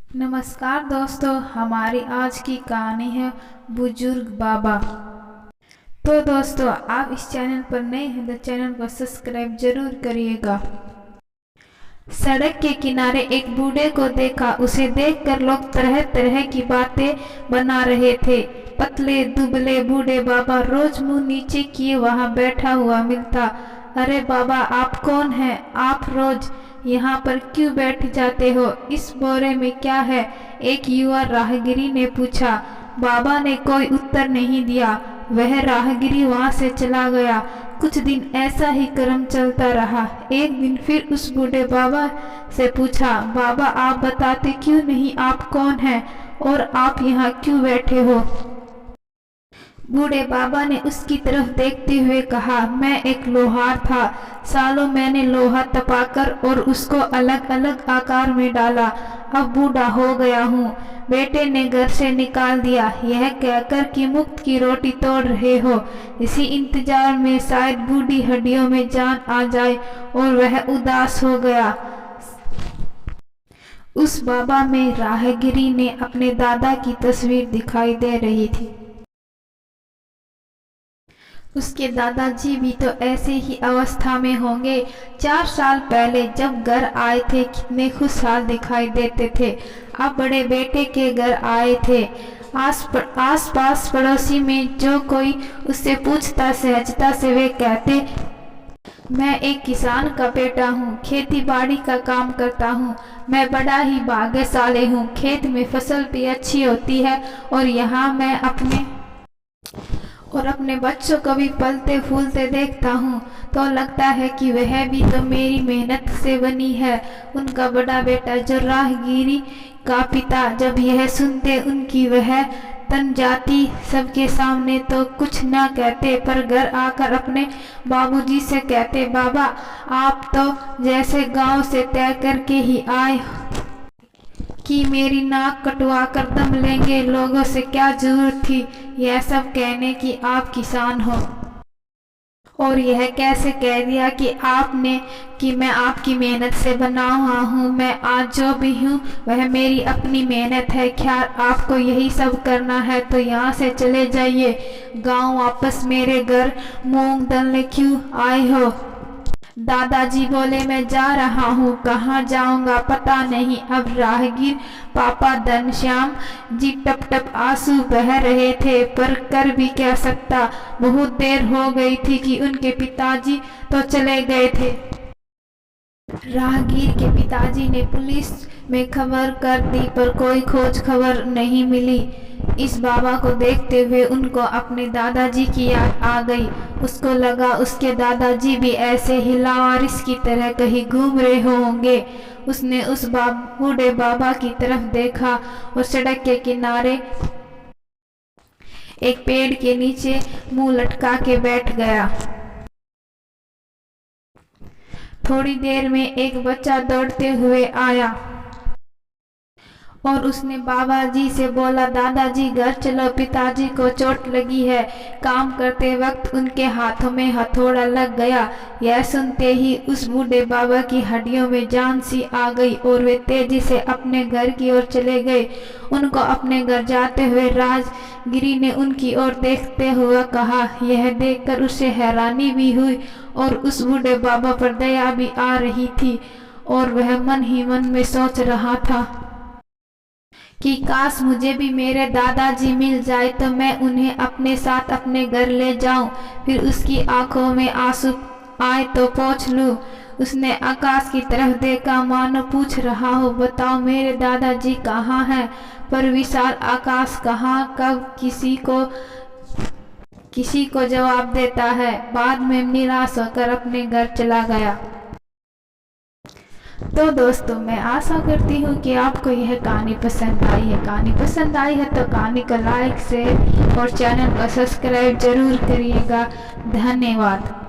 नमस्कार दोस्तों, हमारी आज की कहानी है बुजुर्ग बाबा। तो दोस्तों, आप इस चैनल पर नए हैं तो चैनल को सब्सक्राइब जरूर करिएगा। सड़क के किनारे एक बूढ़े को देखा। उसे देखकर लोग तरह तरह की बातें बना रहे थे। पतले दुबले बूढ़े बाबा रोज मुंह नीचे किए वहां बैठा हुआ मिलता। अरे बाबा, आप कौन हैं? आप रोज यहाँ पर क्यों बैठ जाते हो? इस बोरे में क्या है? एक युवा राहगीरी ने पूछा। बाबा ने कोई उत्तर नहीं दिया। वह राहगीरी वहां से चला गया। कुछ दिन ऐसा ही क्रम चलता रहा। एक दिन फिर उस बूढ़े बाबा से पूछा, बाबा आप बताते क्यों नहीं, आप कौन हैं और आप यहाँ क्यों बैठे हो? बूढ़े बाबा ने उसकी तरफ देखते हुए कहा, मैं एक लोहार था। सालों मैंने लोहा तपाकर और उसको अलग अलग आकार में डाला। अब बूढ़ा हो गया हूँ। बेटे ने घर से निकाल दिया। यह कहकर कि मुफ्त की रोटी तोड़ रहे हो। इसी इंतजार में शायद बूढ़ी हड्डियों में जान आ जाए। और वह उदास हो गया। उस बाबा में राहगीरी ने अपने दादा की तस्वीर दिखाई दे रही थी। उसके दादाजी भी तो ऐसे ही अवस्था में होंगे। 4 साल पहले जब घर आए थे कितने खुशहाल दिखाई देते थे। अब बड़े बेटे के घर आए थे। आस पास पड़ोसी में जो कोई उससे पूछता सहजता से वे कहते, मैं एक किसान का बेटा हूँ, खेती बाड़ी का काम करता हूँ। मैं बड़ा ही भाग्यशाली हूँ। खेत में फसल भी अच्छी होती है और यहाँ मैं अपने बच्चों को भी पलते फूलते देखता हूँ तो लगता है कि वह भी तो मेरी मेहनत से बनी है। उनका बड़ा बेटा जो राहगीरी का पिता जब यह सुनते उनकी वह तन जाती। सबके सामने तो कुछ न कहते पर घर आकर अपने बाबूजी से कहते, बाबा आप तो जैसे गांव से तय करके ही आए कि मेरी नाक कटवा कर दम लेंगे। लोगों से क्या जरूरत थी यह सब कहने की, आप किसान हो। और यह कैसे कह दिया कि आपने कि मैं आपकी मेहनत से बना हुआ हूँ। मैं आज जो भी हूँ वह मेरी अपनी मेहनत है। ख्याल आपको यही सब करना है तो यहाँ से चले जाइए। गांव वापस मेरे घर मूंग दलने क्यों आए हो? दादाजी बोले, मैं जा रहा हूँ, कहाँ जाऊंगा पता नहीं। अब राहगीर पापा धनश्याम जी टप टप आंसू बह रहे थे पर कर भी क्या सकता। बहुत देर हो गई थी कि उनके पिताजी तो चले गए थे। राहगीर के पिताजी ने पुलिस में खबर कर दी पर कोई खोज खबर नहीं मिली। इस बाबा को देखते हुए उनको अपने दादाजी की याद आ गई। उसको लगा उसके दादाजी भी ऐसे ही लावारिस की तरह कहीं घूम रहे होंगे। उसने उस बूढ़े बाबा की तरफ देखा और सड़क के किनारे एक पेड़ के नीचे मुंह लटका के बैठ गया। थोड़ी देर में एक बच्चा दौड़ते हुए आया और उसने बाबा जी से बोला, दादाजी घर चलो, पिताजी को चोट लगी है। काम करते वक्त उनके हाथों में हथौड़ा लग गया। यह सुनते ही उस बूढ़े बाबा की हड्डियों में जान सी आ गई और वे तेजी से अपने घर की ओर चले गए। उनको अपने घर जाते हुए राहगीरी ने उनकी ओर देखते हुए कहा। यह देखकर उसे हैरानी भी हुई और उस बूढ़े बाबा पर दया भी आ रही थी और वह मन ही मन में सोच रहा था कि काश मुझे भी मेरे दादाजी मिल जाए तो मैं उन्हें अपने साथ अपने घर ले जाऊं। फिर उसकी आंखों में आंसू आए तो पोंछ लूं। उसने आकाश की तरफ देखा मानो पूछ रहा हो, बताओ मेरे दादाजी कहाँ हैं? पर विशाल आकाश कहाँ कब किसी को जवाब देता है। बाद में निराश होकर अपने घर चला गया। तो दोस्तों, मैं आशा करती हूँ कि आपको यह कहानी पसंद आई है। कहानी पसंद आई है तो कहानी को लाइक शेयर और चैनल को सब्सक्राइब जरूर करिएगा। धन्यवाद।